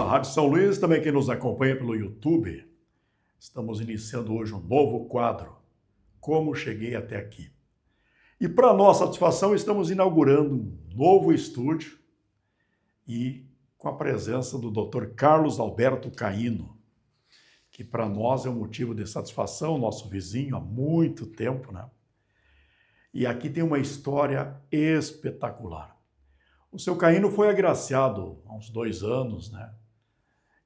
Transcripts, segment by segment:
Rádio São Luís, também quem nos acompanha pelo YouTube. Estamos iniciando hoje um novo quadro, Como Cheguei Até Aqui. E para nossa satisfação, estamos inaugurando um novo estúdio e com a presença do Dr. Carlos Alberto Caíno, que para nós é um motivo de satisfação, nosso vizinho há muito tempo, né? E aqui tem uma história espetacular. O seu Caíno foi agraciado há uns 2 anos, né?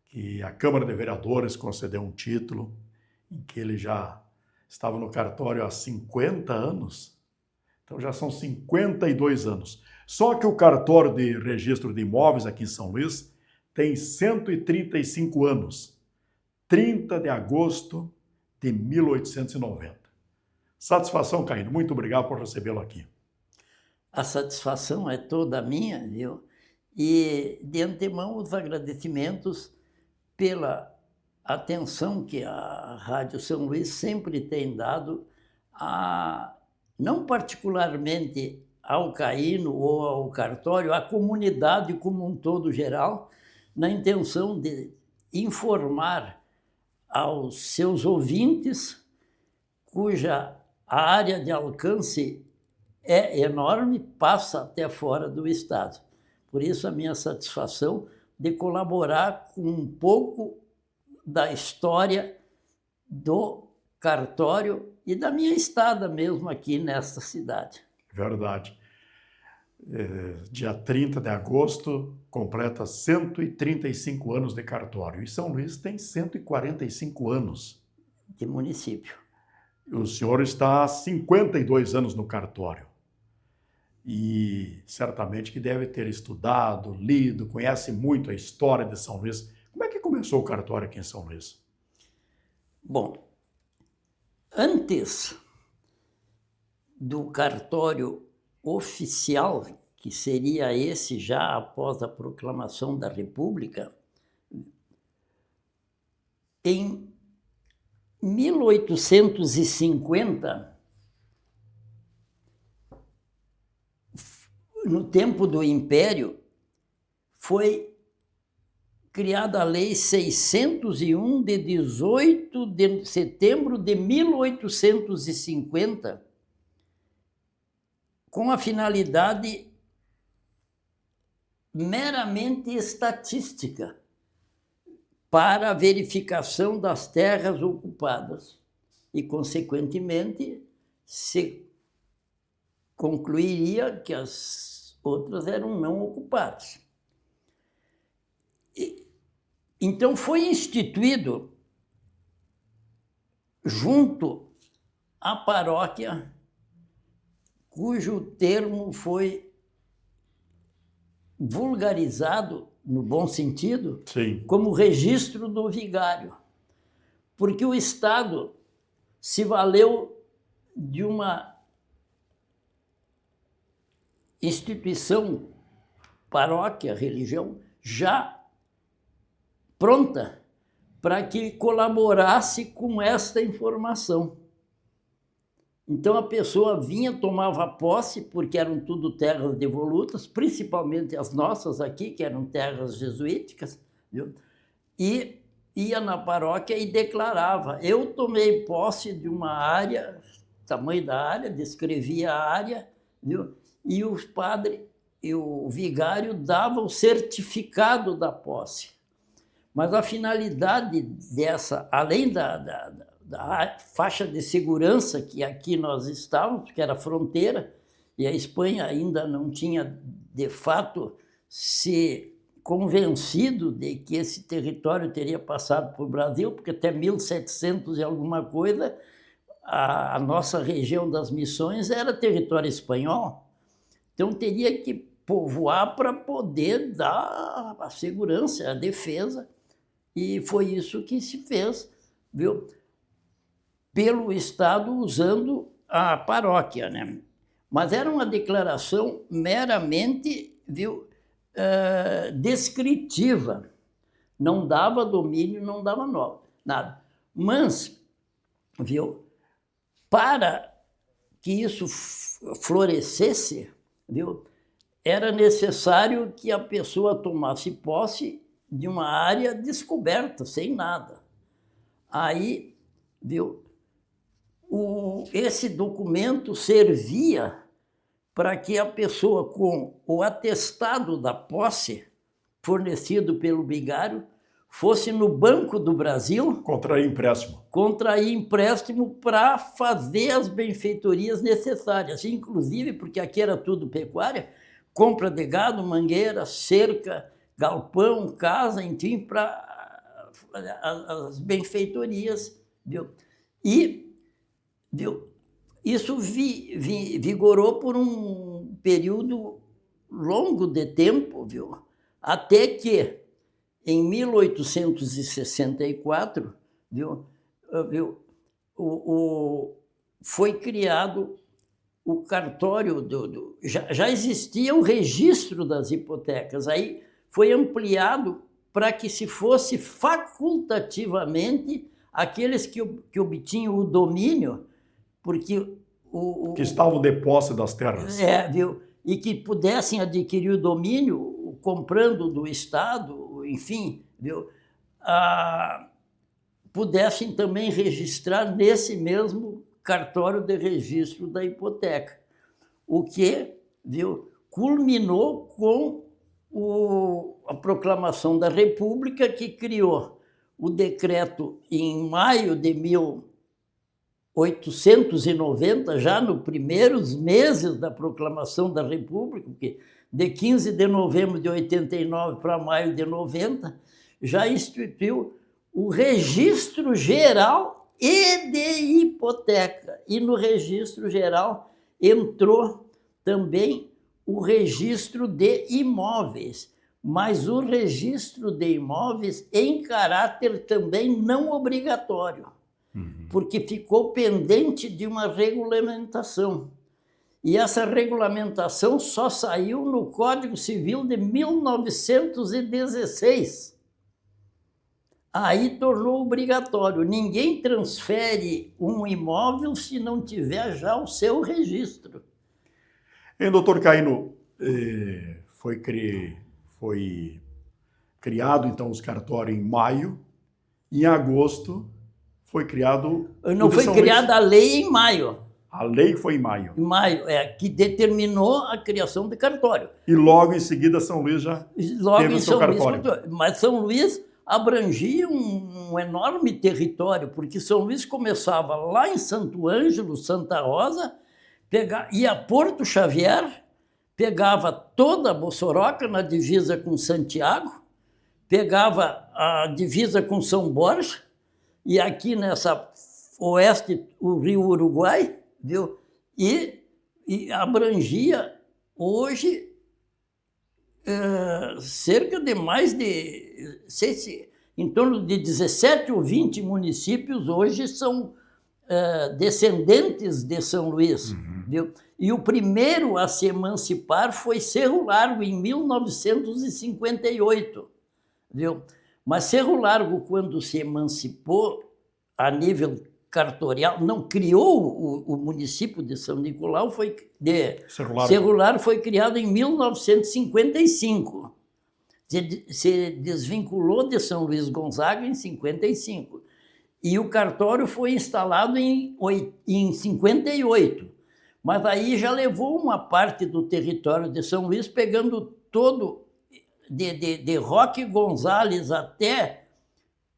Que a Câmara de Vereadores concedeu um título em que ele já estava no cartório há 50 anos. Então já são 52 anos. Só que o cartório de registro de imóveis aqui em São Luís tem 135 anos. 30 de agosto de 1890. Satisfação, Caíno. Muito obrigado por recebê-lo aqui. A satisfação é toda minha, viu? E de antemão os agradecimentos pela atenção que a Rádio São Luís sempre tem dado, não particularmente ao Caíno ou ao cartório, à comunidade como um todo geral, na intenção de informar aos seus ouvintes, cuja área de alcance é enorme, passa até fora do estado. Por isso a minha satisfação de colaborar com um pouco da história do cartório e da minha estada mesmo aqui nesta cidade. Verdade. Dia 30 de agosto completa 135 anos de cartório. E São Luís tem 145 anos. De município. O senhor está há 52 anos no cartório. E certamente que deve ter estudado, lido, conhece muito a história de São Luís. Como é que começou o cartório aqui em São Luís? Bom, antes do cartório oficial, que seria esse já após a proclamação da República, em 1850, no tempo do Império, foi criada a Lei 601 de 18 de setembro de 1850, com a finalidade meramente estatística para a verificação das terras ocupadas e, consequentemente, se concluiria que as outras eram não ocupadas. Então foi instituído, junto à paróquia, cujo termo foi vulgarizado, no bom sentido, Sim. como registro do vigário, porque o Estado se valeu de uma instituição, paróquia, religião, já pronta para que colaborasse com esta informação. Então a pessoa vinha, tomava posse, porque eram tudo terras devolutas, principalmente as nossas aqui, que eram terras jesuíticas, viu? E ia na paróquia e declarava: eu tomei posse de uma área, tamanho da área, descrevia a área, viu? E o padre e o vigário davam o certificado da posse. Mas a finalidade dessa, além da faixa de segurança que aqui nós estávamos, que era fronteira, e a Espanha ainda não tinha, de fato, se convencido de que esse território teria passado por Brasil, porque até 1700 e alguma coisa, a nossa região das Missões era território espanhol. Então teria que povoar para poder dar a segurança, a defesa, e foi isso que se fez, viu? Pelo Estado usando a paróquia, né? Mas era uma declaração meramente, viu, descritiva. Não dava domínio, não dava nada. Mas, viu, para que isso florescesse, viu, era necessário que a pessoa tomasse posse de uma área descoberta, sem nada. Aí, viu, esse documento servia para que a pessoa com o atestado da posse fornecido pelo vigário fosse no Banco do Brasil Contrair empréstimo para fazer as benfeitorias necessárias, inclusive porque aqui era tudo pecuária, compra de gado, mangueira, cerca, galpão, casa, enfim, para as benfeitorias. Viu? E viu, isso vigorou por um período longo de tempo, viu? Até que, em 1864, foi criado o cartório já existia o registro das hipotecas, aí foi ampliado para que se fosse facultativamente aqueles que obtinham o domínio, porque que estavam de posse das terras. Viu? E que pudessem adquirir o domínio comprando do Estado, enfim, viu? Pudessem também registrar nesse mesmo cartório de registro da hipoteca, o que, viu, culminou com a proclamação da República, que criou o decreto em maio de 1890, já nos primeiros meses da proclamação da República, porque de 15 de novembro de 89 para maio de 90, já instituiu o Registro Geral e de Hipoteca. E no Registro Geral entrou também o Registro de Imóveis, mas o Registro de Imóveis em caráter também não obrigatório, porque ficou pendente de uma regulamentação. E essa regulamentação só saiu no Código Civil de 1916. Aí tornou obrigatório. Ninguém transfere um imóvel se não tiver já o seu registro. E, doutor Caíno, foi criado, então, os cartórios em maio. Em agosto, foi criado... Não foi criada a lei em maio. A lei foi em maio. Em maio, que determinou a criação de cartório. E logo em seguida, São Luís já teve o seu cartório. Mas São Luís abrangia um enorme território, porque São Luís começava lá em Santo Ângelo, Santa Rosa, ia a Porto Xavier, pegava toda a Bossoroca na divisa com Santiago, pegava a divisa com São Borja, e aqui nessa oeste o Rio Uruguai, viu? E abrangia hoje cerca de mais de, em torno de 17 ou 20 municípios hoje são descendentes de São Luís. Viu? E o primeiro a se emancipar foi Cerro Largo, em 1958. Viu? Mas Cerro Largo, quando se emancipou a nível cartorial, não criou o município de São Nicolau, Cerro Largo foi criado em 1955. Se desvinculou de São Luís Gonzaga em 55. E o cartório foi instalado em 58. Mas aí já levou uma parte do território de São Luís, pegando todo, de Roque Gonzales até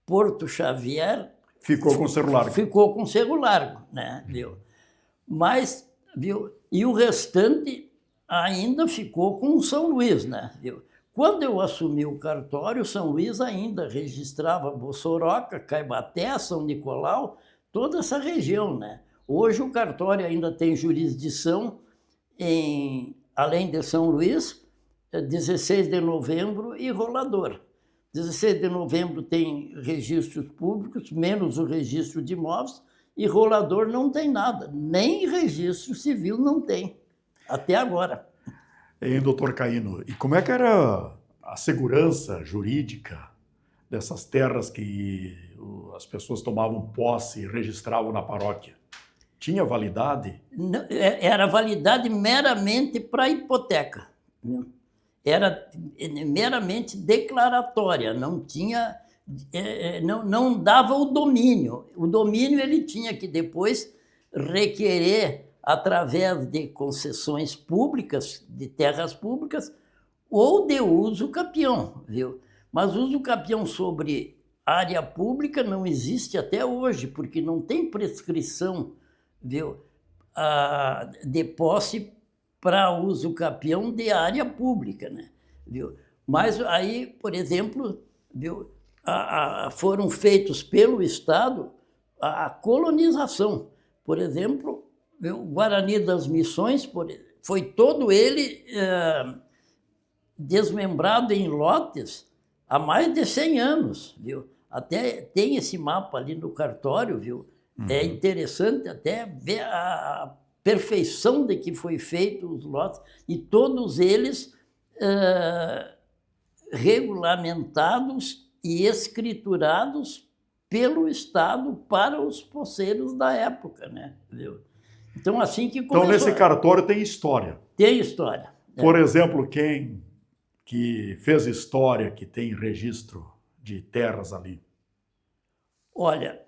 Porto Xavier. Ficou com Cerro Largo. Ficou com Cerro Largo, né? Viu? Mas, viu? E o restante ainda ficou com São Luís, né? Viu? Quando eu assumi o cartório, São Luís ainda registrava Bossoroca, Caibaté, São Nicolau, toda essa região, né? Hoje o cartório ainda tem jurisdição além de São Luís, 16 de Novembro e Rolador. 16 de Novembro tem registros públicos, menos o registro de imóveis, e Rolador não tem nada, nem registro civil não tem, até agora. E, doutor Caíno, e como é que era a segurança jurídica dessas terras que as pessoas tomavam posse e registravam na paróquia? Tinha validade? Não, era validade meramente para hipoteca. era meramente declaratória, não tinha, não dava o domínio. O domínio ele tinha que depois requerer, através de concessões públicas, de terras públicas, ou de uso capião, viu? Mas uso capião sobre área pública não existe até hoje, porque não tem prescrição, viu, de posse para uso capião de área pública, né? Viu? Mas aí, por exemplo, viu, foram feitos pelo Estado a colonização. Por exemplo, o Guarani das Missões foi todo ele desmembrado em lotes há mais de 100 anos, viu? Até tem esse mapa ali no cartório, viu? É interessante até ver a perfeição de que foi feito os lotes, e todos eles regulamentados e escriturados pelo Estado para os poceiros da época, né? Viu? Então, assim que começou... Então, nesse cartório tem história. Tem história. Por exemplo, quem que fez história, que tem registro de terras ali? Olha,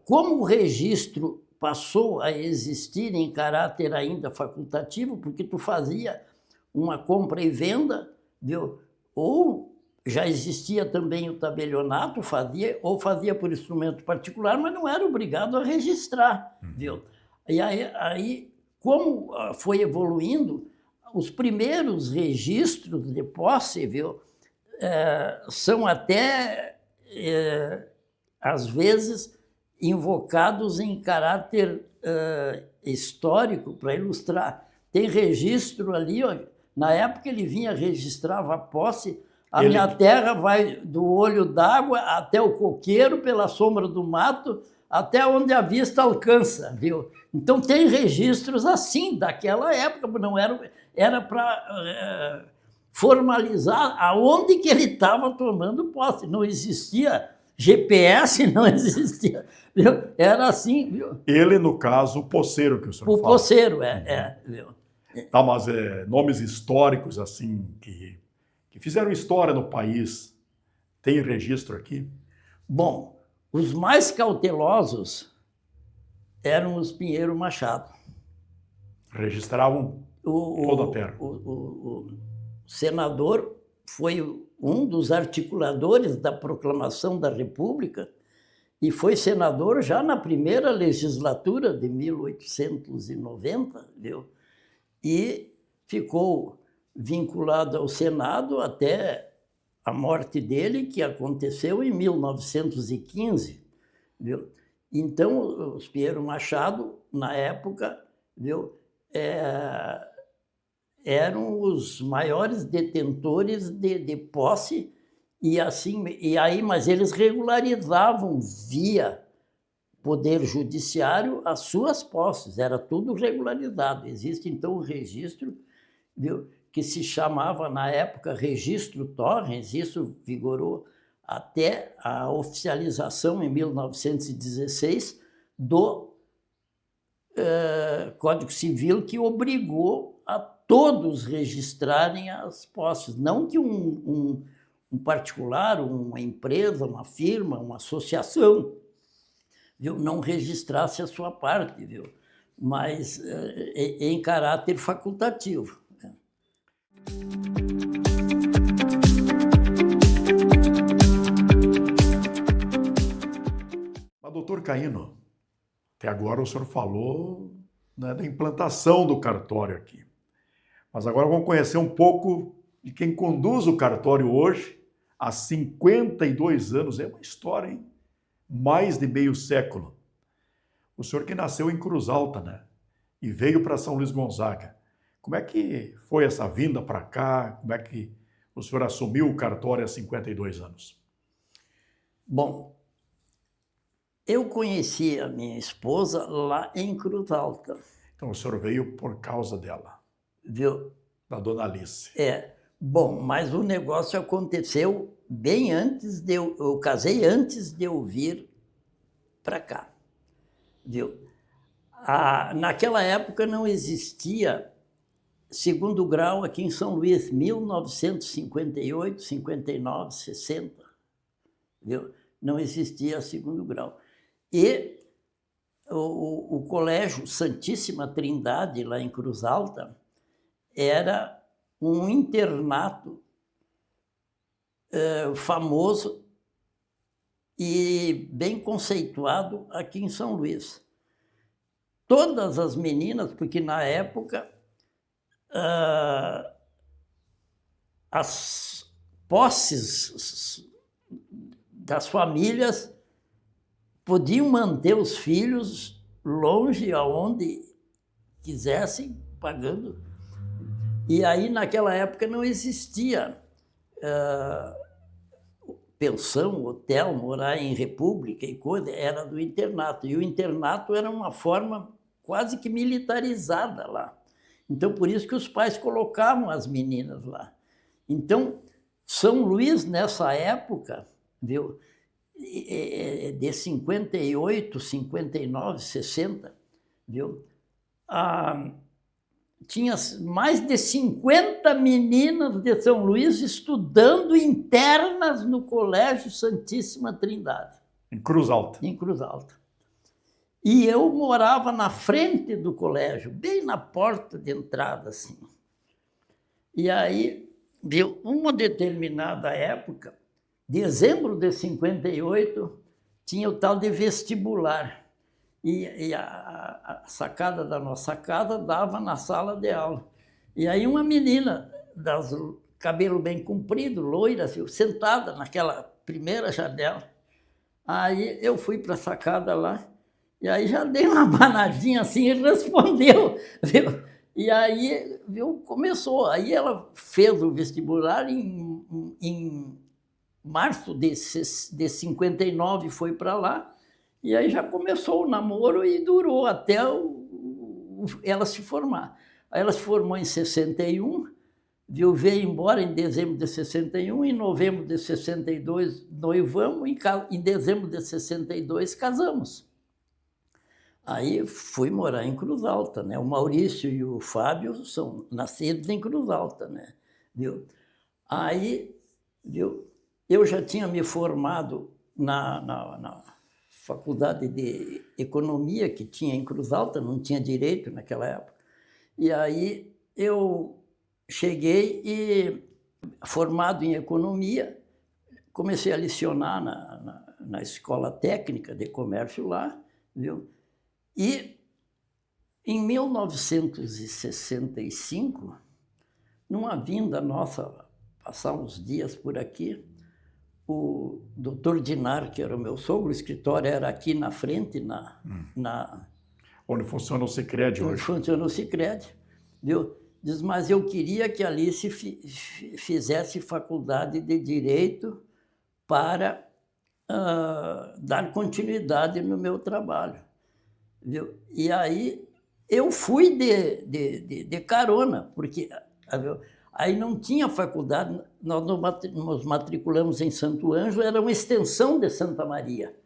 como o registro passou a existir em caráter ainda facultativo, porque tu fazia uma compra e venda, viu? Ou já existia também o tabelionato, fazia por instrumento particular, mas não era obrigado a registrar, viu? E aí, como foi evoluindo, os primeiros registros de posse, viu, são até, às vezes, invocados em caráter histórico, para ilustrar. Tem registro ali, ó, na época ele vinha, registrava a posse, minha terra vai do olho d'água até o coqueiro, pela sombra do mato, até onde a vista alcança, viu? Então tem registros assim, daquela época, não era para formalizar aonde que ele estava tomando posse. Não existia GPS, não existia, viu? Era assim, viu? Ele, no caso, o poceiro que o senhor fala. O poceiro, viu? Tá, mas nomes históricos, assim, que fizeram história no país, tem registro aqui? Bom, os mais cautelosos eram os Pinheiro Machado. Registravam toda a terra. O senador foi um dos articuladores da proclamação da República e foi senador já na primeira legislatura de 1890, viu? E ficou vinculado ao Senado até a morte dele, que aconteceu em 1915, viu? Então, os Pinheiro Machado, na época, viu, eram os maiores detentores de posse, mas eles regularizavam via Poder Judiciário as suas posses, era tudo regularizado. Existe, então, o registro, viu, que se chamava, na época, Registro Torrens, isso vigorou até a oficialização, em 1916, do Código Civil, que obrigou a todos registrarem as posses. Não que um particular, uma empresa, uma firma, uma associação, viu, não registrasse a sua parte, viu, mas em caráter facultativo. Mas, doutor Caíno, até agora o senhor falou, né, da implantação do cartório aqui. Mas agora vamos conhecer um pouco de quem conduz o cartório hoje, há 52 anos. É uma história, hein? Mais de meio século. O senhor que nasceu em Cruz Alta, né? E veio para São Luís Gonzaga. Como é que foi essa vinda para cá? Como é que o senhor assumiu o cartório há 52 anos? Bom, eu conheci a minha esposa lá em Cruz Alta. Então o senhor veio por causa dela, viu? Da dona Alice. Bom, mas o negócio aconteceu bem antes de eu casei antes de eu vir para cá, viu? Naquela época não existia segundo grau aqui em São Luís, 1958, 59, 60. Viu? Não existia segundo grau. E o Colégio Santíssima Trindade, lá em Cruz Alta, era um internato famoso e bem conceituado aqui em São Luís. Todas as meninas, porque na época as posses das famílias podiam manter os filhos longe, aonde quisessem, pagando. E aí, naquela época, não existia pensão, hotel, morar em república e coisa, era do internato. E o internato era uma forma quase que militarizada lá. Então, por isso que os pais colocavam as meninas lá. Então, São Luís, nessa época, viu, de 58, 59, 60, viu, tinha mais de 50 meninas de São Luís estudando internas no Colégio Santíssima Trindade. Em Cruz Alta. Em Cruz Alta. E eu morava na frente do colégio, bem na porta de entrada, assim. E aí, viu, uma determinada época, dezembro de 58, tinha o tal de vestibular. E a sacada da nossa casa dava na sala de aula. E aí uma menina, cabelo bem comprido, loira, assim, sentada naquela primeira janela. Aí eu fui para a sacada lá, e aí já dei uma banadinha assim e respondeu, viu? E aí, viu, começou. Aí ela fez o vestibular em março de 59, foi para lá. E aí já começou o namoro e durou até ela se formar. Aí ela se formou em 61, viu, veio embora em dezembro de 61, em novembro de 62 noivamos, em dezembro de 62 casamos. Aí fui morar em Cruz Alta, né? O Maurício e o Fábio são nascidos em Cruz Alta, né? Viu? Aí, viu, eu já tinha me formado na faculdade de economia que tinha em Cruz Alta, não tinha direito naquela época. E aí eu cheguei e, formado em economia, comecei a lecionar na escola técnica de comércio lá, viu? E em 1965, numa vinda nossa, passar uns dias por aqui, o doutor Dinar, que era o meu sogro, o escritório era aqui na frente, onde funciona o Sicredi hoje. Onde funciona o Sicredi, viu? Diz, mas eu queria que a Alice fizesse faculdade de Direito para dar continuidade no meu trabalho, viu? E aí eu fui de carona, porque... Viu? Aí não tinha faculdade, nós nos matriculamos em Santo Ângelo, era uma extensão de Santa Maria,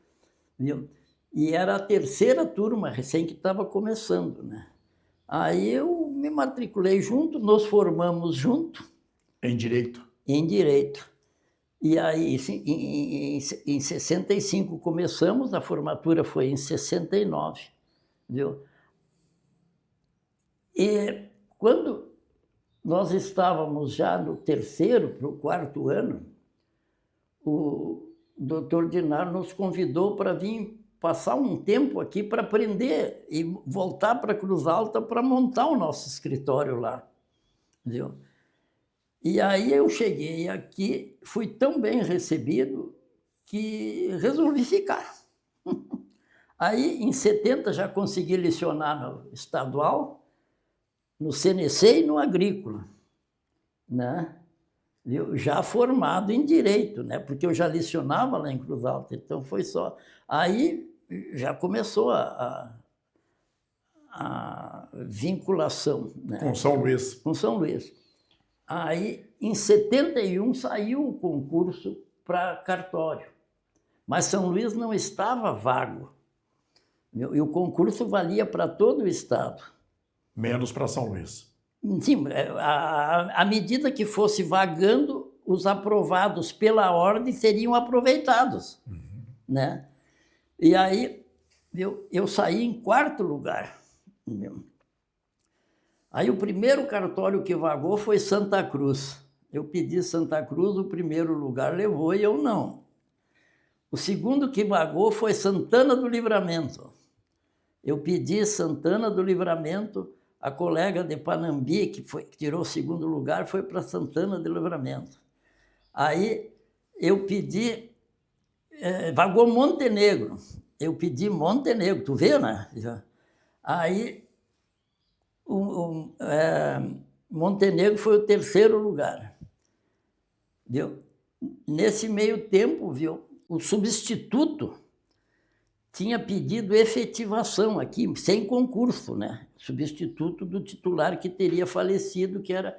viu? E era a terceira turma, recém que estava começando, né? Aí eu me matriculei junto, nos formamos junto. Em Direito? Em Direito. E aí, em 65 começamos, a formatura foi em 69, viu? E quando nós estávamos já no terceiro para o quarto ano, o doutor Dinar nos convidou para vir passar um tempo aqui para aprender e voltar para Cruz Alta para montar o nosso escritório lá, viu? E aí eu cheguei aqui, fui tão bem recebido que resolvi ficar. Aí, em 70, já consegui lecionar no estadual, no CNC e no agrícola, né? Eu já formado em Direito, né? Porque eu já lecionava lá em Cruz Alta, então foi só. Aí já começou a vinculação, né? Com São Luís. Com São Luís. Aí, em 71, saiu o concurso para cartório, mas São Luís não estava vago, e o concurso valia para todo o estado. Menos para São Luís. Sim, à medida que fosse vagando, os aprovados pela ordem seriam aproveitados, né? E aí eu saí em 4º lugar. Entendeu? Aí o primeiro cartório que vagou foi Santa Cruz. Eu pedi Santa Cruz, o primeiro lugar levou e eu não. O segundo que vagou foi Santana do Livramento. Eu pedi Santana do Livramento, a colega de Panambi, que tirou o 2º lugar, foi para Santana do Livramento. Aí eu pedi, vagou Montenegro. Eu pedi Montenegro, tu vê, né? Aí Montenegro foi o 3º lugar. Viu? Nesse meio tempo, viu, o substituto tinha pedido efetivação aqui, sem concurso, né? Substituto do titular que teria falecido, que era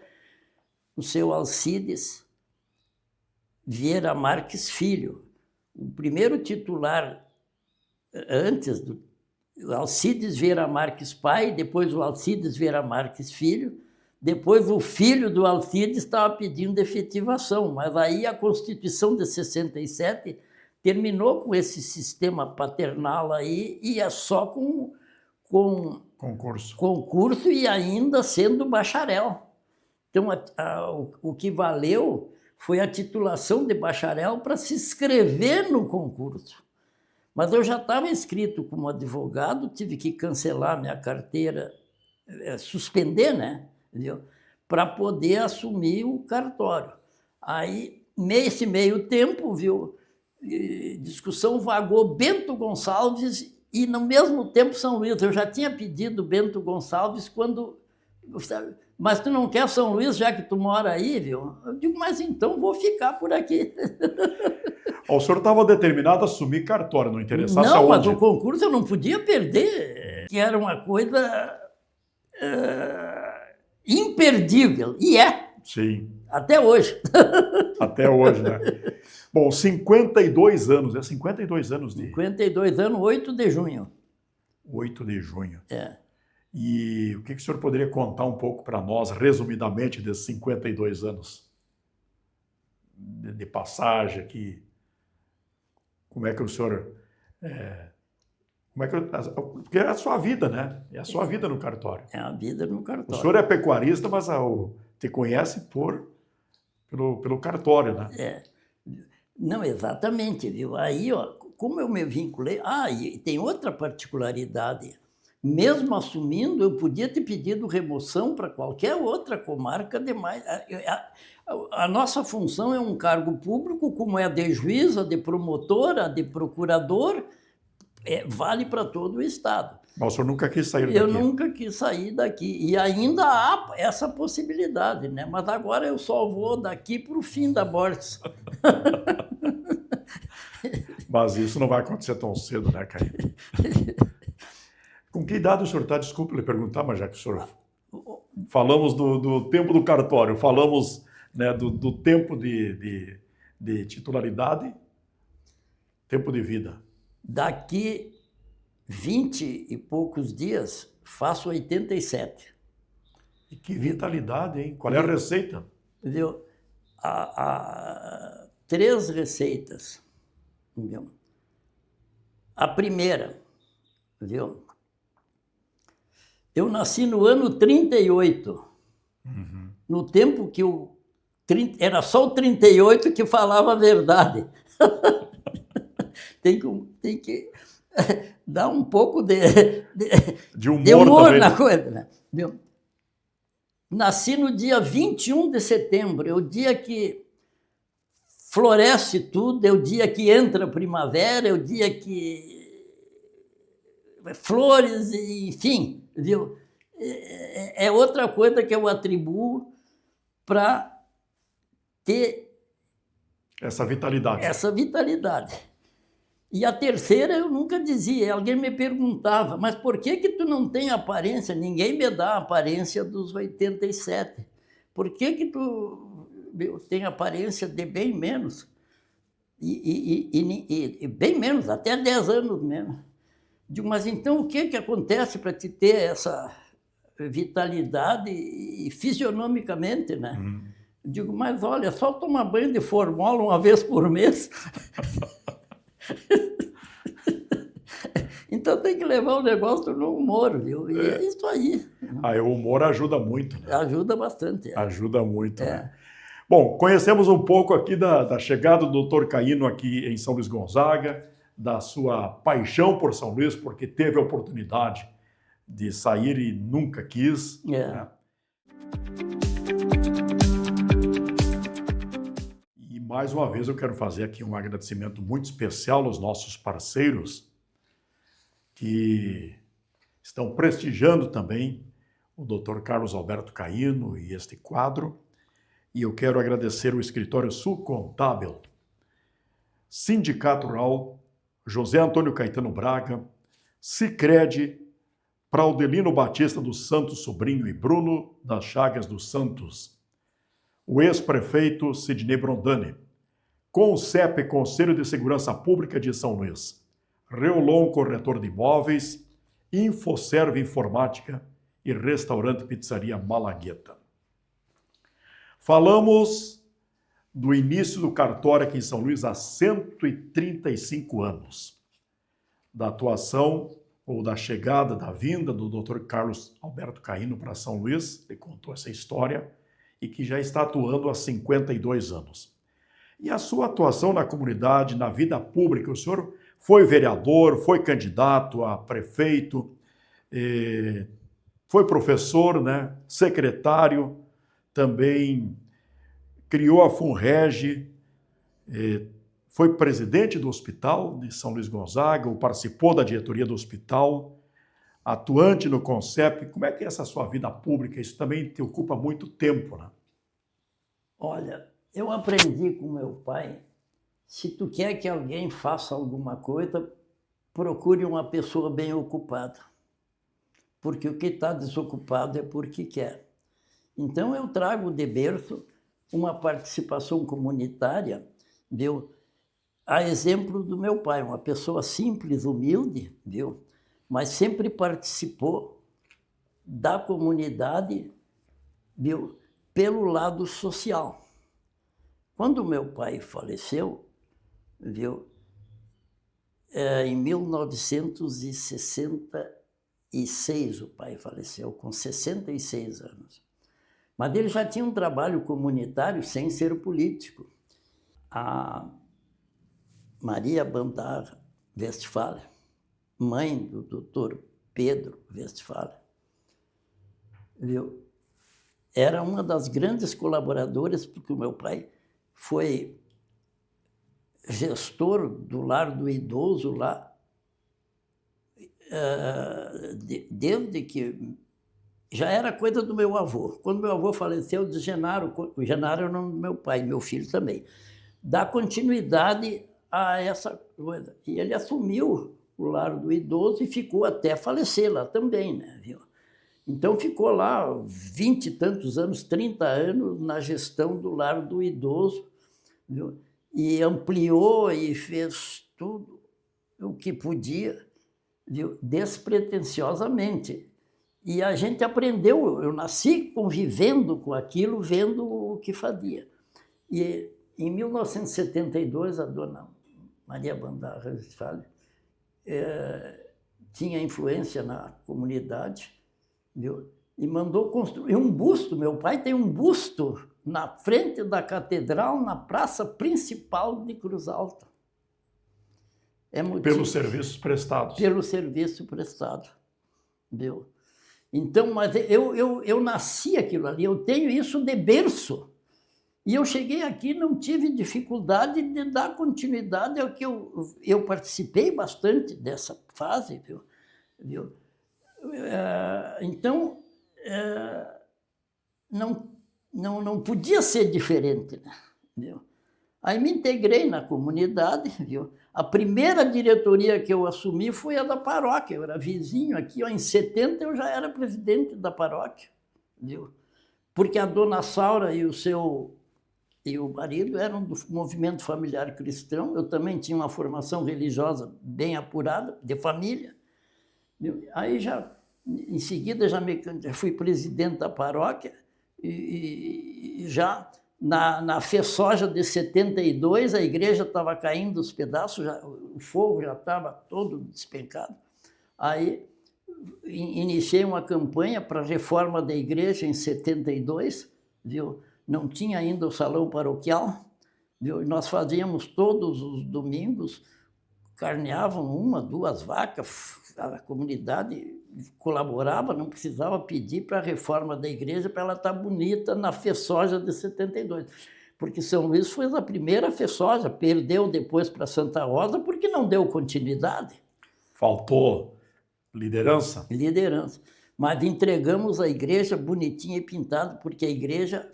o seu Alcides Vieira Marques Filho. O primeiro titular, antes do Alcides Vieira Marques pai, depois o Alcides Vieira Marques filho, depois o filho do Alcides estava pedindo efetivação, mas aí a Constituição de 67 terminou com esse sistema paternal aí e é só com concurso e ainda sendo bacharel. Então, o que valeu foi a titulação de bacharel para se inscrever no concurso. Mas eu já estava inscrito como advogado, tive que cancelar minha carteira, suspender, né? Para poder assumir o cartório. Aí, nesse meio tempo, viu, discussão vagou Bento Gonçalves e, no mesmo tempo, São Luís. Eu já tinha pedido Bento Gonçalves quando... Mas tu não quer São Luís, já que tu mora aí, viu? Eu digo, mas então vou ficar por aqui. O senhor estava determinado a assumir cartório, não interessasse aonde? Não, mas o concurso eu não podia perder, que era uma coisa imperdível, e é. Sim. Até hoje. Até hoje, né? Bom, 52 anos, 52 anos de... 52 anos, 8 de junho. 8 de junho. É. E o que o senhor poderia contar um pouco para nós, resumidamente, desses 52 anos de passagem aqui? Como é que o senhor... porque é a sua vida, né? É a sua vida no cartório. É a vida no cartório. O senhor é pecuarista, mas te conhece pelo cartório, né? Não, exatamente, viu? Aí, ó, como eu me vinculei... e tem outra particularidade. Mesmo assumindo, eu podia ter pedido remoção para qualquer outra comarca demais. A nossa função é um cargo público, como é a de juiz, a de promotor, a de procurador, vale para todo o Estado. Mas o senhor nunca quis sair daqui? Eu nunca quis sair daqui. E ainda há essa possibilidade, né? Mas agora eu só vou daqui para o fim da Borges. Mas isso não vai acontecer tão cedo, né, Caio? Com que idade o senhor está? Desculpe lhe perguntar, mas já que o senhor... Falamos do tempo do cartório, falamos, né, do tempo de titularidade, tempo de vida. Daqui 20 e poucos dias, faço 87. E que vitalidade, hein? Qual é a receita? Viu? Há 3 receitas. Viu? A primeira, viu? Eu nasci no ano 38, no tempo que era só o 38 que falava a verdade. Tem que dar um pouco de humor na coisa, né? Viu? Nasci no dia 21 de setembro, é o dia que floresce tudo, é o dia que entra a primavera, é o dia que... flores, enfim, viu? É outra coisa que eu atribuo para ter essa vitalidade. E a terceira eu nunca dizia, alguém me perguntava, mas por que tu não tem aparência? Ninguém me dá a aparência dos 87. Por que tu tem aparência de bem menos? E bem menos, até 10 anos menos. Digo, mas então o que acontece para te ter vitalidade e fisionomicamente, né? Eu digo, mas olha, só tomar banho de formola uma vez por mês. Então tem que levar o negócio no humor, viu? E é isso aí. Aí o humor ajuda muito, né? Ajuda bastante. Ajuda muito, né? Bom, conhecemos um pouco aqui da chegada do Dr. Caíno aqui em São Luís Gonzaga, da sua paixão por São Luís, porque teve a oportunidade de sair e nunca quis. Né? E mais uma vez eu quero fazer aqui um agradecimento muito especial aos nossos parceiros que estão prestigiando também o Dr. Carlos Alberto Caíno e este quadro. E eu quero agradecer o Escritório Sul Contábil, Sindicato Rural, José Antônio Caetano Braga, Sicredi, Praudelino Batista dos Santos Sobrinho e Bruno das Chagas dos Santos, o ex-prefeito Sidney Brondani, CONCEP, Conselho de Segurança Pública de São Luís, Reolon Corretor de Imóveis, Infoserve Informática e Restaurante Pizzaria Malagueta. Falamos do início do cartório aqui em São Luís há 135 anos, da atuação ou da chegada, da vinda do Dr. Carlos Alberto Caíno para São Luís, ele contou essa história, e que já está atuando há 52 anos. E a sua atuação na comunidade, na vida pública, o senhor foi vereador, foi candidato a prefeito, foi professor, né, secretário, também criou a FUNREG, foi presidente do Hospital de São Luís Gonzaga, ou participou da diretoria do hospital, atuante no CONCEP. Como é que é essa sua vida pública? Isso também te ocupa muito tempo, né? Olha, eu aprendi com meu pai, se tu quer que alguém faça alguma coisa, procure uma pessoa bem ocupada. Porque o que está desocupado é porque quer. Então eu trago de berço uma participação comunitária, viu? A exemplo do meu pai, uma pessoa simples, humilde, viu? Mas sempre participou da comunidade, viu? Pelo lado social. Quando meu pai faleceu, viu? Em 1966 o pai faleceu, com 66 anos. Mas ele já tinha um trabalho comunitário sem ser político. A Maria Bandar Westphal, mãe do Dr. Pedro Westphal, viu? Era uma das grandes colaboradoras, porque o meu pai foi gestor do lar do idoso lá, desde que já era coisa do meu avô. Quando meu avô faleceu, de Genaro, o Genaro é o nome do meu pai, meu filho também, dá continuidade a essa coisa. E ele assumiu o lar do idoso e ficou até falecer lá também, né, viu? Então ficou lá 20 e tantos anos, 30 anos, na gestão do lar do idoso, viu? E ampliou e fez tudo o que podia, viu? Despretensiosamente. E a gente aprendeu, eu nasci convivendo com aquilo, vendo o que fazia. E em 1972, a dona Maria Bandar Westphal tinha influência na comunidade, viu? E mandou construir um busto. Meu pai tem um busto na frente da catedral, na praça principal de Cruz Alta. Pelos serviços prestados. Pelo serviço prestado, viu? Então, mas eu nasci aquilo ali, eu tenho isso de berço. E eu cheguei aqui, não tive dificuldade de dar continuidade ao que eu participei bastante dessa fase, viu? Então, não podia ser diferente, né? Viu? Aí me integrei na comunidade, viu? A primeira diretoria que eu assumi foi a da paróquia, eu era vizinho aqui, ó, em 70 eu já era presidente da paróquia, viu? Porque a dona Saura e o marido eram do movimento familiar cristão, eu também tinha uma formação religiosa bem apurada, de família, viu? Aí já Em seguida, já fui presidente da paróquia e já na FESOJA de 72, a igreja estava caindo dos pedaços, o fogo já estava todo despencado. Aí iniciei uma campanha para a reforma da igreja em 72, viu? Não tinha ainda o salão paroquial, viu? Nós fazíamos todos os domingos, carneavam 1, 2 vacas, a comunidade colaborava, não precisava pedir para a reforma da igreja para ela estar bonita na FESOJA de 72. Porque São Luís foi a primeira FESOJA, perdeu depois para Santa Rosa porque não deu continuidade. Faltou liderança? Liderança. Mas entregamos a igreja bonitinha e pintada, porque a igreja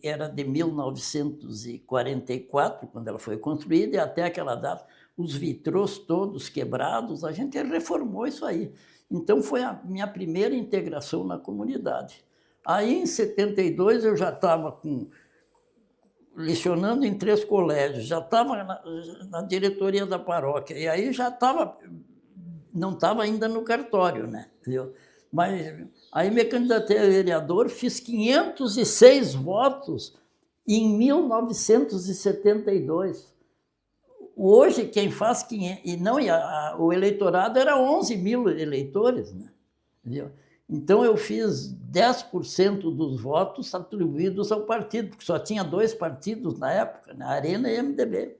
era de 1944, quando ela foi construída, e até aquela data, os vitrôs todos quebrados, a gente reformou isso aí. Então foi a minha primeira integração na comunidade. Aí em 72 eu já estava lecionando em 3 colégios, já estava na diretoria da paróquia, e aí já não estava ainda no cartório, né? Entendeu? Mas aí me candidatei a vereador, fiz 506 votos em 1972. Hoje, quem faz 500... o eleitorado era 11 mil eleitores, né? Entendeu? Então, eu fiz 10% dos votos atribuídos ao partido, porque só tinha 2 partidos na época, né? Arena e MDB.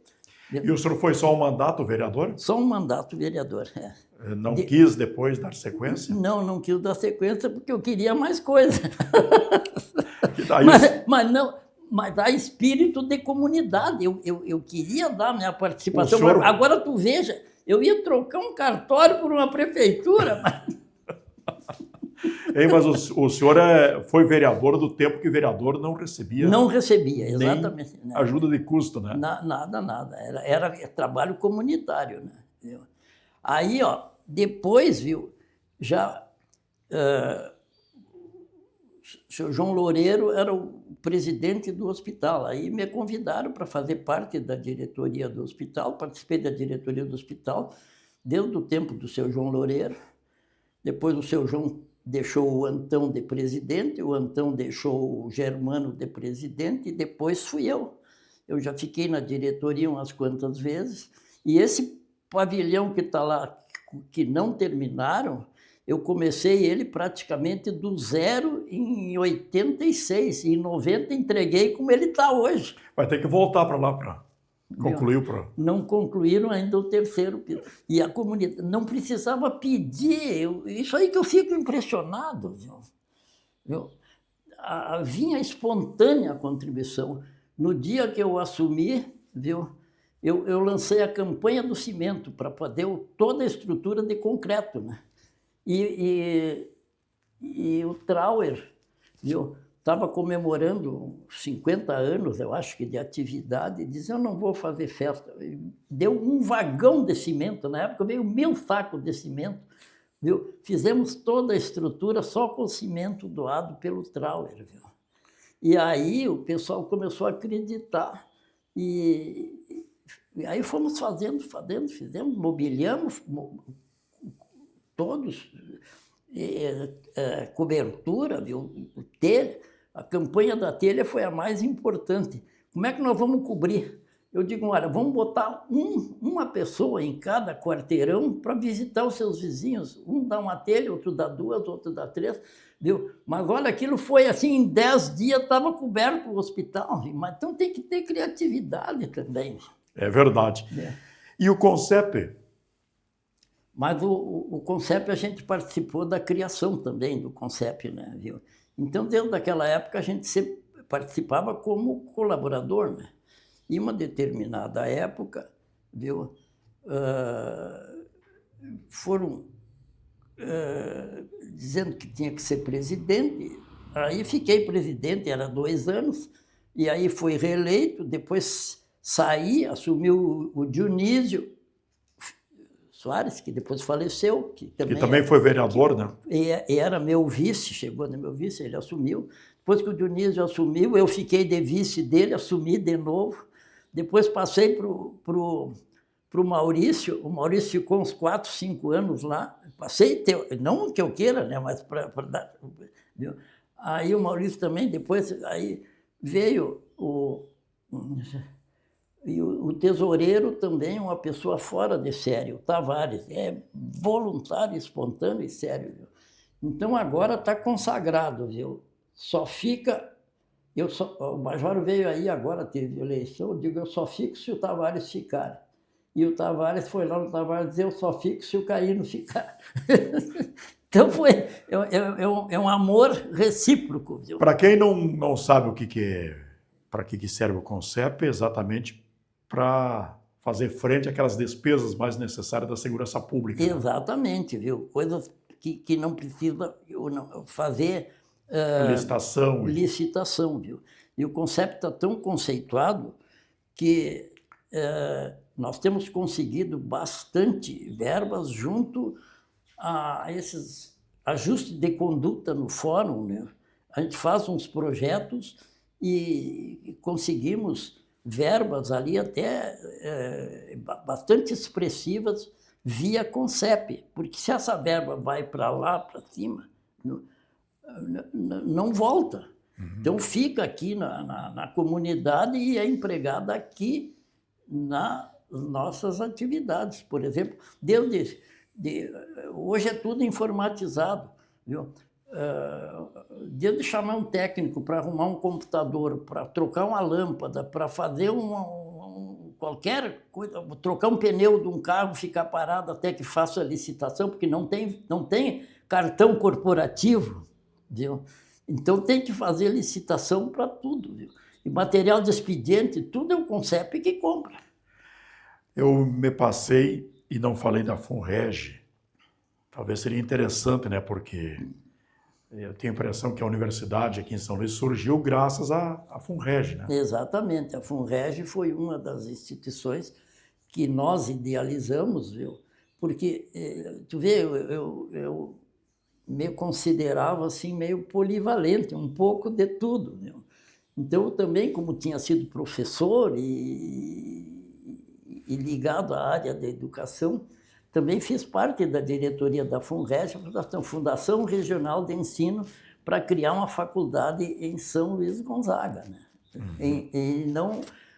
E o senhor foi só um mandato vereador? Só um mandato vereador, é. Não quis depois dar sequência? Não quis dar sequência porque eu queria mais coisa. Daí... Mas há espírito de comunidade. Eu queria dar minha participação. Senhor... Agora tu veja, eu ia trocar um cartório por uma prefeitura. Mas o senhor foi vereador do tempo que vereador não recebia. Não recebia, exatamente. Nem ajuda de custo, né? Nada. Era trabalho comunitário, né? Aí, depois, viu, já o senhor João Loureiro era o presidente do hospital. Aí me convidaram para fazer parte da diretoria do hospital. Participei da diretoria do hospital desde o tempo do seu João Loureiro. Depois o seu João deixou o Antão de presidente, o Antão deixou o Germano de presidente e depois fui eu. Eu já fiquei na diretoria umas quantas vezes. E esse pavilhão que está lá, que não terminaram, eu comecei ele praticamente do zero em 86. E em 90 entreguei como ele está hoje. Vai ter que voltar para lá para concluir o... Não concluíram ainda o 3º piso. E a comunidade não precisava pedir. Isso aí que eu fico impressionado. Viu? Vinha espontânea a contribuição. No dia que eu assumi, viu? Eu lancei a campanha do cimento para poder toda a estrutura de concreto, né? E o Trauer, viu, estava comemorando 50 anos, eu acho que, de atividade, e dizia, eu não vou fazer festa. Deu um vagão de cimento, na época veio 1000 sacos de cimento, viu? Fizemos toda a estrutura só com cimento doado pelo Trauer, viu? E aí o pessoal começou a acreditar, e aí fomos fizemos, mobiliamos todos, cobertura, viu? Telha. A campanha da telha foi a mais importante. Como é que nós vamos cobrir? Eu digo, olha, vamos botar uma pessoa em cada quarteirão para visitar os seus vizinhos. Um dá uma telha, outro dá 2, outro dá 3, viu? Mas olha, aquilo foi assim, em 10 dias estava coberto o hospital. Mas então tem que ter criatividade também. É verdade. E o CONCEP? Mas o CONCEP, a gente participou da criação também do CONCEP, né, viu? Então, desde aquela época, a gente sempre participava como colaborador, né? Em uma determinada época, viu, foram dizendo que tinha que ser presidente. Aí fiquei presidente, era 2 anos, e aí fui reeleito, depois saí, assumiu o Dionísio Soares, que depois faleceu. Que também foi vereador, né? E era meu vice, chegou no meu vice, ele assumiu. Depois que o Dionísio assumiu, eu fiquei de vice dele, assumi de novo. Depois passei para o para o Maurício ficou uns 4, 5 anos lá, passei, não que eu queira, né, mas para dar... Viu? Aí o Maurício também, depois, aí veio e o tesoureiro também, uma pessoa fora de sério, o Tavares, é voluntário, espontâneo e sério. Viu? Então agora está consagrado, viu? Só fica... o Major veio aí agora, teve eleição, eu digo, eu só fico se o Tavares ficar. E o Tavares foi lá no Tavares dizer, eu só fico se o Caíno ficar. Então é um amor recíproco. Para quem não sabe o que é, para que serve o CONCEP, é exatamente para fazer frente àquelas despesas mais necessárias da segurança pública. Exatamente, viu? Coisas que não precisa fazer licitação, viu? E o CONCEP está tão conceituado que nós temos conseguido bastante verbas junto a esses ajustes de conduta no fórum, né? A gente faz uns projetos e conseguimos verbas ali até bastante expressivas via CONCEP, porque se essa verba vai para lá, para cima, não volta. Uhum. Então fica aqui na comunidade e é empregada aqui nas nossas atividades. Por exemplo, hoje é tudo informatizado, viu? Desde chamar um técnico para arrumar um computador, para trocar uma lâmpada, para fazer qualquer coisa, trocar um pneu de um carro, ficar parado até que faça a licitação, porque não tem cartão corporativo, viu? Então tem que fazer licitação para tudo, viu? E material de expediente, tudo é o CONCEP que compra. Eu me passei e não falei da FUNREG. Talvez seria interessante, né? Porque eu tenho a impressão que a universidade aqui em São Luís surgiu graças à FUNREG, né? Exatamente. A FUNREG foi uma das instituições que nós idealizamos, viu? Porque, tu vê, eu me considerava assim meio polivalente, um pouco de tudo, viu? Então, eu também, como tinha sido professor e ligado à área da educação, também fiz parte da diretoria da FUNREG, Fundação Regional de Ensino, para criar uma faculdade em São Luís Gonzaga, né? Uhum. E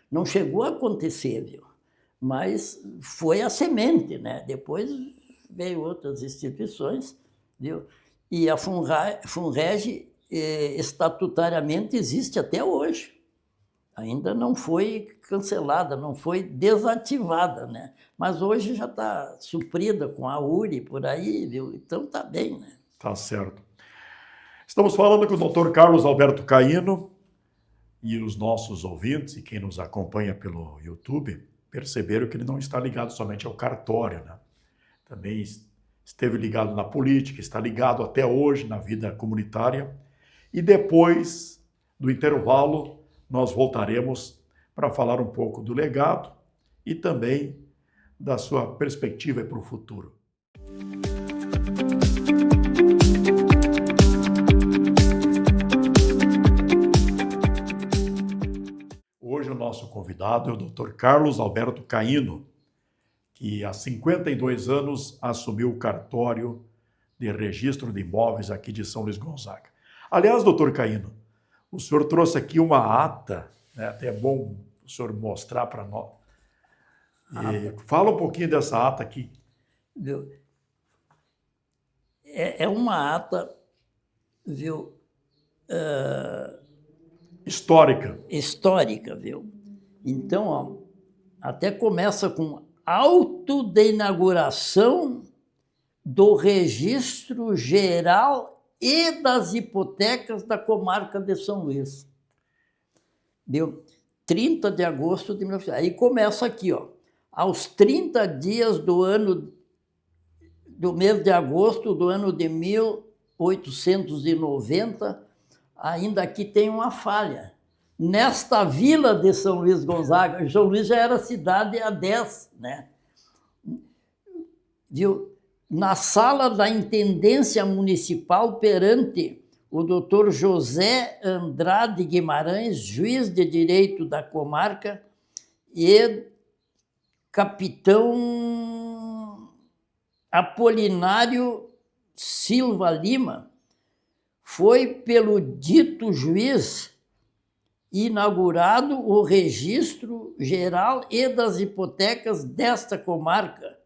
não chegou a acontecer, viu? Mas foi a semente, né? Depois veio outras instituições, viu? E a FUNREG estatutariamente existe até hoje. Ainda não foi cancelada, não foi desativada, né? Mas hoje já está suprida com a URI por aí, viu? Então está bem, né? Tá certo. Estamos falando com o Dr. Carlos Alberto Caíno e os nossos ouvintes e quem nos acompanha pelo YouTube perceberam que ele não está ligado somente ao cartório, né? Também esteve ligado na política, está ligado até hoje na vida comunitária. E depois do intervalo, nós voltaremos para falar um pouco do legado e também da sua perspectiva para o futuro. Hoje o nosso convidado é o Dr. Carlos Alberto Caíno, que há 52 anos assumiu o cartório de registro de imóveis aqui de São Luís Gonzaga. Aliás, doutor Caíno, o senhor trouxe aqui uma ata, né? Até é bom o senhor mostrar para nós. Fala um pouquinho dessa ata aqui. Viu? É uma ata, viu? Histórica. Histórica, viu? Então, ó, até começa com auto de inauguração do Registro Geral e das Hipotecas da Comarca de São Luís. Deu 30 de agosto de 1900. Aí começa aqui, ó. Aos 30 dias do mês de agosto do ano de 1890, ainda aqui tem uma falha. Nesta vila de São Luís Gonzaga, São Luís já era cidade há 10, né? Viu? Na sala da Intendência Municipal perante o doutor José Andrade Guimarães, juiz de direito da comarca, e capitão Apolinário Silva Lima foi pelo dito juiz inaugurado o registro geral e das hipotecas desta comarca,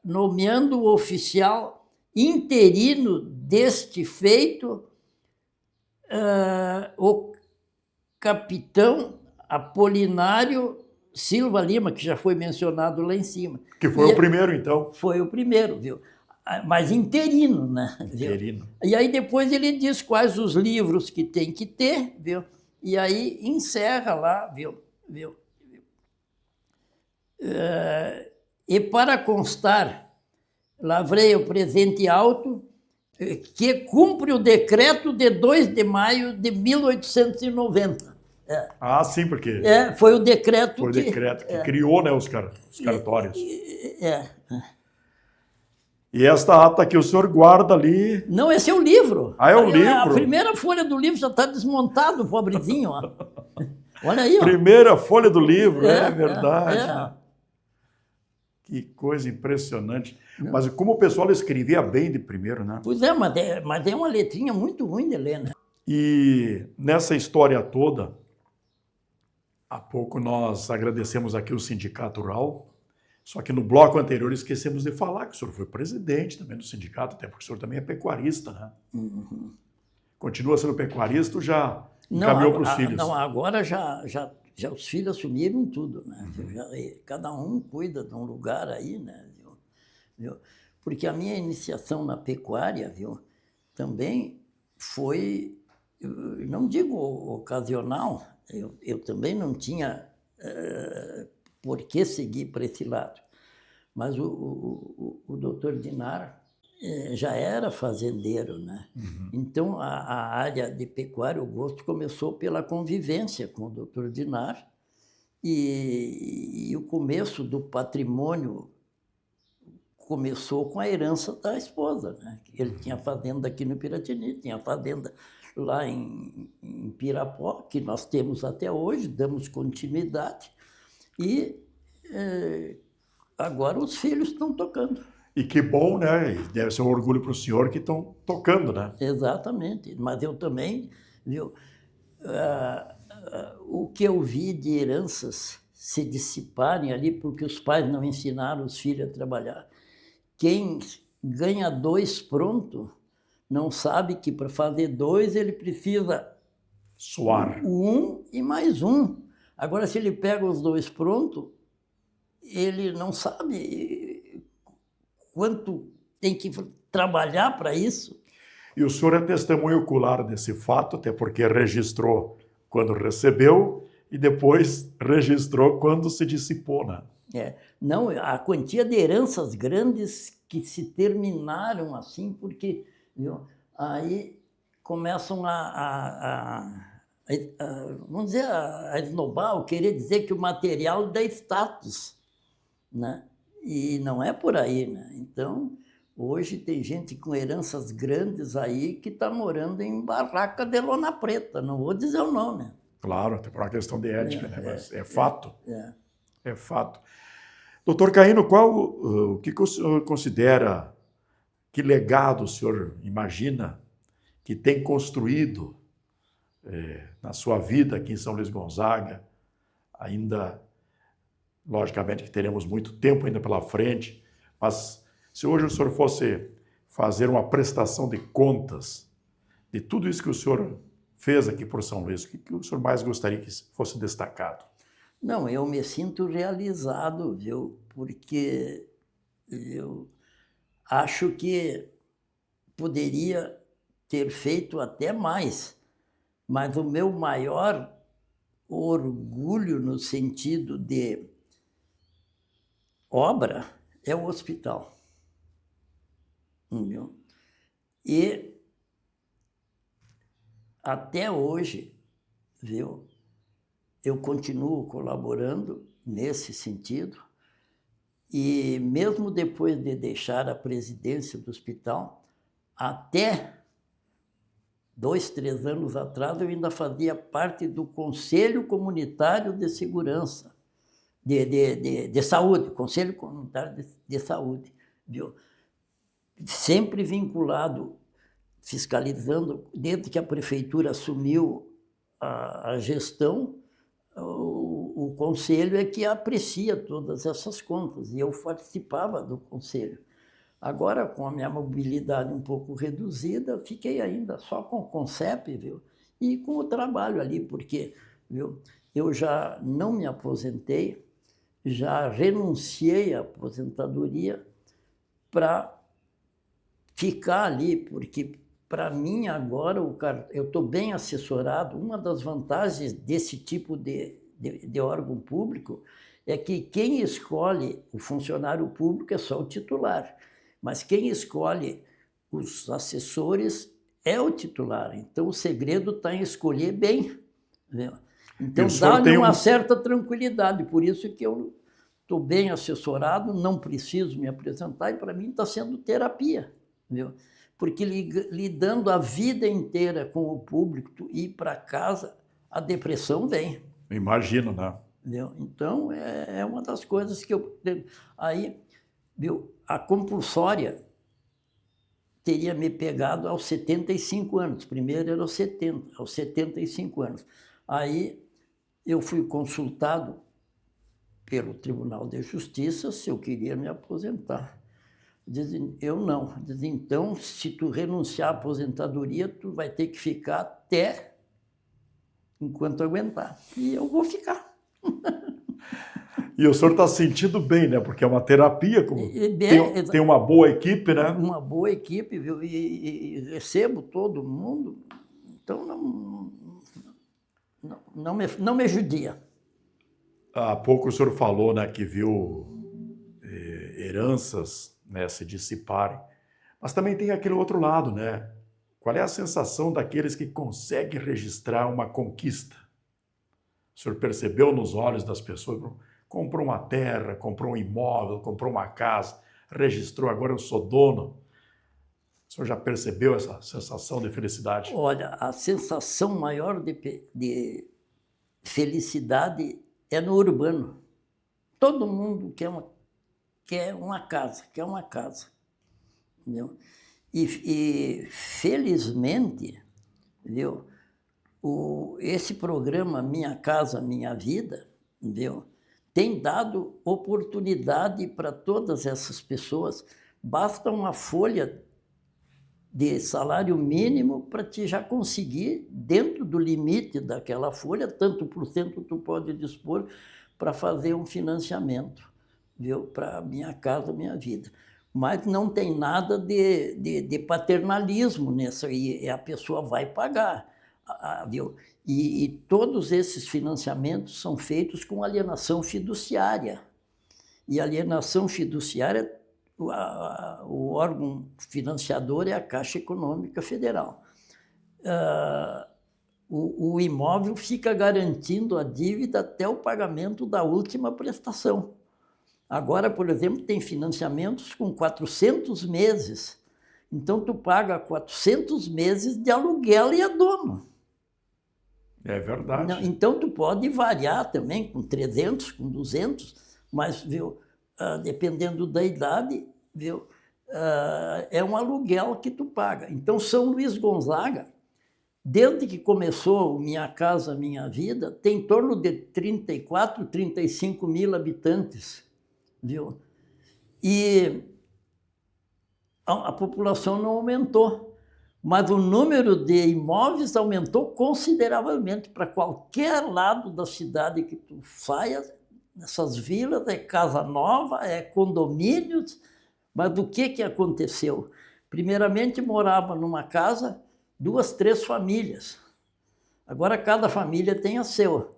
nomeando o oficial interino deste feito, o capitão Apolinário Silva Lima, que já foi mencionado lá em cima. Que foi o primeiro, então. Foi o primeiro, viu? Mas interino, né? Interino. Viu? E aí depois ele diz quais os livros que tem que ter, viu? E aí encerra lá, viu? E para constar, lavrei o presente auto que cumpre o decreto de 2 de maio de 1890. Ah, sim, porque Foi o decreto foi o decreto que criou, né, os cartórios. E esta ata que o senhor guarda ali... Não, esse é o livro. Ah, é o livro? A primeira folha do livro já está desmontado, pobrezinho. Ó. Olha aí. Ó. Primeira folha do livro, é verdade. Que coisa impressionante. Mas como o pessoal escrevia bem de primeiro, né? Pois é, mas é uma letrinha muito ruim de ler, né? E nessa história toda, há pouco nós agradecemos aqui o Sindicato Rural, só que no bloco anterior esquecemos de falar que o senhor foi presidente também do sindicato, até porque o senhor também é pecuarista, né? Uhum. Continua sendo pecuarista ou já encaminhou para os filhos? Não, agora já os filhos assumiram tudo, né? Cada um cuida de um lugar aí, né? Viu? Porque a minha iniciação na pecuária, viu, também foi, não digo ocasional, eu também não tinha por que seguir para esse lado. Mas o doutor Dinar já era fazendeiro, né? Uhum. Então, a área de pecuária, o gosto começou pela convivência com o doutor Dinar e o começo do patrimônio começou com a herança da esposa, né? Ele tinha fazenda aqui no Piratini, tinha fazenda lá em Pirapó, que nós temos até hoje, damos continuidade, e agora os filhos estão tocando. E que bom, né? Deve ser um orgulho para o senhor que estão tocando, né? Exatamente, mas eu também, viu, o que eu vi de heranças se dissiparem ali porque os pais não ensinaram os filhos a trabalhar. Quem ganha 2 pronto não sabe que para fazer 2 ele precisa suar 1 e mais 1. Agora, se ele pega os 2 pronto, ele não sabe quanto tem que trabalhar para isso. E o senhor é testemunho ocular desse fato, até porque registrou quando recebeu e depois registrou quando se dissipou, né? Não, a quantia de heranças grandes que se terminaram assim, porque aí começam vamos dizer, a esnobar, ou querer dizer que o material dá status, né? E não é por aí, né? Então, hoje tem gente com heranças grandes aí que está morando em barraca de lona preta, não vou dizer o nome. Claro, até por uma questão de ética, né? Mas é fato. É fato. Doutor Caíno, o que o senhor considera, que legado o senhor imagina que tem construído na sua vida aqui em São Luís Gonzaga? Ainda, logicamente, que teremos muito tempo ainda pela frente, mas se hoje o senhor fosse fazer uma prestação de contas de tudo isso que o senhor fez aqui por São Luís, o que o senhor mais gostaria que fosse destacado? Não, eu me sinto realizado, viu? Porque eu acho que poderia ter feito até mais, mas o meu maior orgulho no sentido de obra é o hospital. Viu? E até hoje, viu? Eu continuo colaborando nesse sentido e mesmo depois de deixar a presidência do hospital, até 2, 3 anos atrás eu ainda fazia parte do Conselho Comunitário de Segurança, de Saúde, Conselho Comunitário de Saúde, viu? Sempre vinculado, fiscalizando, desde que a prefeitura assumiu a gestão, o conselho é que aprecia todas essas contas, e eu participava do conselho. Agora, com a minha mobilidade um pouco reduzida, fiquei ainda só com o CONCEP, viu? E com o trabalho ali, porque, viu, eu já não me aposentei, já renunciei à aposentadoria para ficar ali, porque para mim agora eu estou bem assessorado. Uma das vantagens desse tipo de órgão público é que quem escolhe o funcionário público é só o titular, mas quem escolhe os assessores é o titular. Então o segredo está em escolher bem, né? Então dá-lhe uma certa tranquilidade, por isso que eu estou bem assessorado, não preciso me apresentar, e para mim está sendo terapia, viu? Porque lidando a vida inteira com o público, tu ir para casa, a depressão vem. Imagino, né? Viu? Então, é uma das coisas que eu... Aí, viu, a compulsória teria me pegado aos 75 anos. Primeiro era aos 70, aos 75 anos. Aí, eu fui consultado pelo Tribunal de Justiça se eu queria me aposentar. Dizem, eu não. Dizem, então, se tu renunciar à aposentadoria, tu vai ter que ficar até enquanto aguentar. E eu vou ficar. E o senhor está se sentindo bem, né? Porque é uma terapia, tem uma boa equipe, né? Uma boa equipe, viu? E recebo todo mundo, então não me judia. Há pouco o senhor falou, né, que viu heranças, né, se dissiparem, mas também tem aquele outro lado, né? Qual é a sensação daqueles que conseguem registrar uma conquista? O senhor percebeu nos olhos das pessoas, comprou uma terra, comprou um imóvel, comprou uma casa, registrou, agora eu sou dono. O senhor já percebeu essa sensação de felicidade? Olha, a sensação maior de felicidade é no urbano. Todo mundo quer uma casa, entendeu? E felizmente, entendeu? Esse programa Minha Casa Minha Vida, entendeu? Tem dado oportunidade para todas essas pessoas. Basta uma folha de salário mínimo para te já conseguir, dentro do limite daquela folha, tanto por cento tu pode dispor para fazer um financiamento, viu? Para Minha Casa Minha Vida. Mas não tem nada de paternalismo nisso aí, a pessoa vai pagar, viu? E todos esses financiamentos são feitos com alienação fiduciária. E alienação fiduciária, o órgão financiador é a Caixa Econômica Federal. O imóvel fica garantindo a dívida até o pagamento da última prestação. Agora, por exemplo, tem financiamentos com 400 meses. Então, tu paga 400 meses de aluguel e é dono. É verdade. Então, tu pode variar também com 300, com 200, mas, viu, dependendo da idade, viu, é um aluguel que tu paga. Então, São Luís Gonzaga, desde que começou Minha Casa Minha Vida, tem em torno de 34, 35 mil habitantes. Viu? E a população não aumentou, mas o número de imóveis aumentou consideravelmente. Para qualquer lado da cidade que tu saia, nessas vilas, é casa nova, é condomínios. Mas do que aconteceu? Primeiramente, morava numa casa 2, 3 famílias. Agora cada família tem a sua.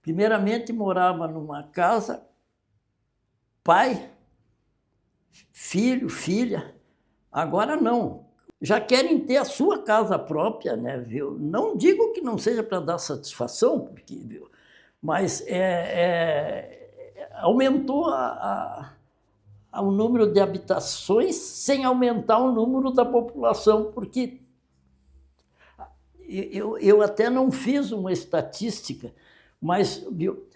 Primeiramente, morava numa casa pai, filho, filha. Agora não. Já querem ter a sua casa própria, né, viu? Não digo que não seja para dar satisfação, porque, viu? Mas aumentou o número de habitações sem aumentar o número da população, porque eu até não fiz uma estatística, mas, viu,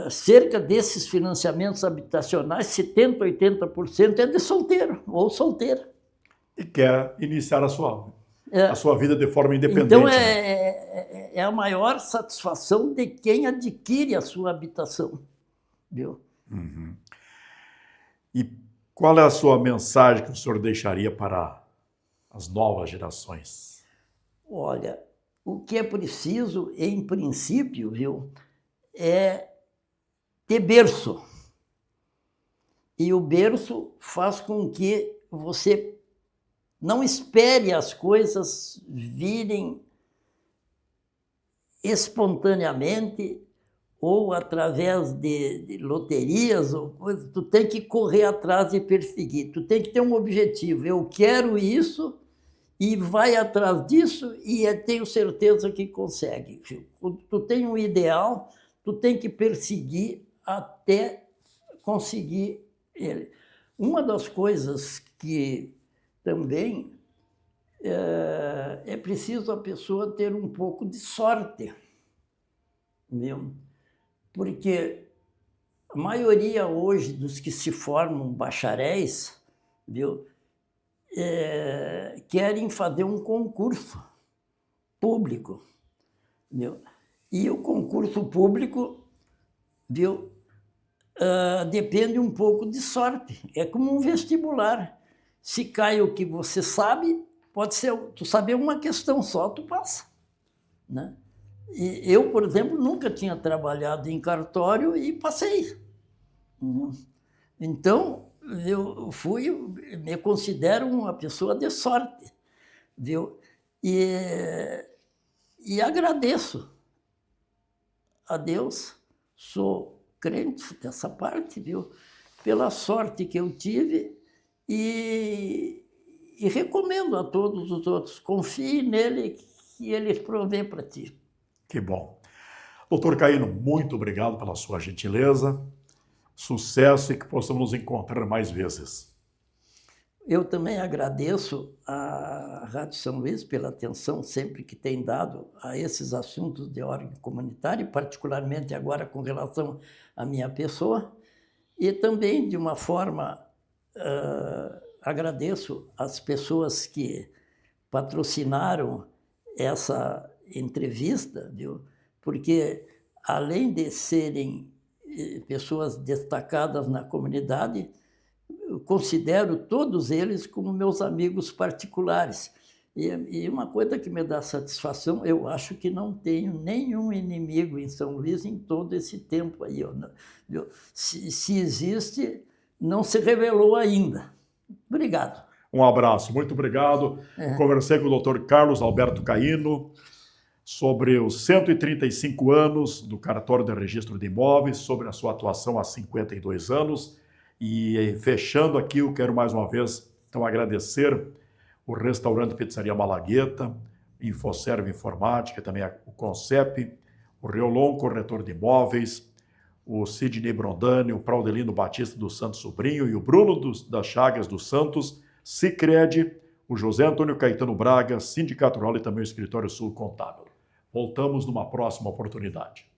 cerca desses financiamentos habitacionais, 70%, 80% é de solteiro ou solteira. E quer iniciar a sua vida de forma independente. Então, né? é a maior satisfação de quem adquire a sua habitação. Viu? Uhum. E qual é a sua mensagem que o senhor deixaria para as novas gerações? Olha, o que é preciso, em princípio, viu, é ter berço. E o berço faz com que você não espere as coisas virem espontaneamente ou através de loterias ou coisas. Tu tem que correr atrás e perseguir. Tu tem que ter um objetivo. Eu quero isso e vai atrás disso e tenho certeza que consegue. Quando tu tem um ideal, tu tem que perseguir até conseguir ele. Uma das coisas que também é preciso a pessoa ter um pouco de sorte, viu? Porque a maioria hoje dos que se formam bacharéis, viu, querem fazer um concurso público, viu? E o concurso público, viu, depende um pouco de sorte. É como um vestibular. Se cai o que você sabe, pode ser, tu saber uma questão só, tu passa, né? E eu, por exemplo, nunca tinha trabalhado em cartório e passei. Então, eu me considero uma pessoa de sorte, viu? E agradeço a Deus, sou crente dessa parte, viu? Pela sorte que eu tive e recomendo a todos os outros, confie nele que ele provê para ti. Que bom. Doutor Caíno, muito obrigado pela sua gentileza, sucesso e que possamos nos encontrar mais vezes. Eu também agradeço à Rádio São Luís pela atenção sempre que tem dado a esses assuntos de ordem comunitária, particularmente agora com relação à minha pessoa, e também, de uma forma, agradeço às pessoas que patrocinaram essa entrevista, viu? Porque, além de serem pessoas destacadas na comunidade, eu considero todos eles como meus amigos particulares. E uma coisa que me dá satisfação, eu acho que não tenho nenhum inimigo em São Luís em todo esse tempo aí. Se existe, não se revelou ainda. Obrigado. Um abraço, muito obrigado. Conversei com o Dr. Carlos Alberto Caíno sobre os 135 anos do Cartório de Registro de Imóveis, sobre a sua atuação há 52 anos. E fechando aqui, eu quero mais uma vez então agradecer o restaurante Pizzaria Malagueta, Infoserve Informática, também o Concep, o Reolon Corretor de Imóveis, o Sidney Brondani, o Praudelino Batista dos Santos Sobrinho e o Bruno das Chagas dos Santos, Sicredi, o José Antônio Caetano Braga, Sindicato Rural e também o Escritório Sul Contábil. Voltamos numa próxima oportunidade.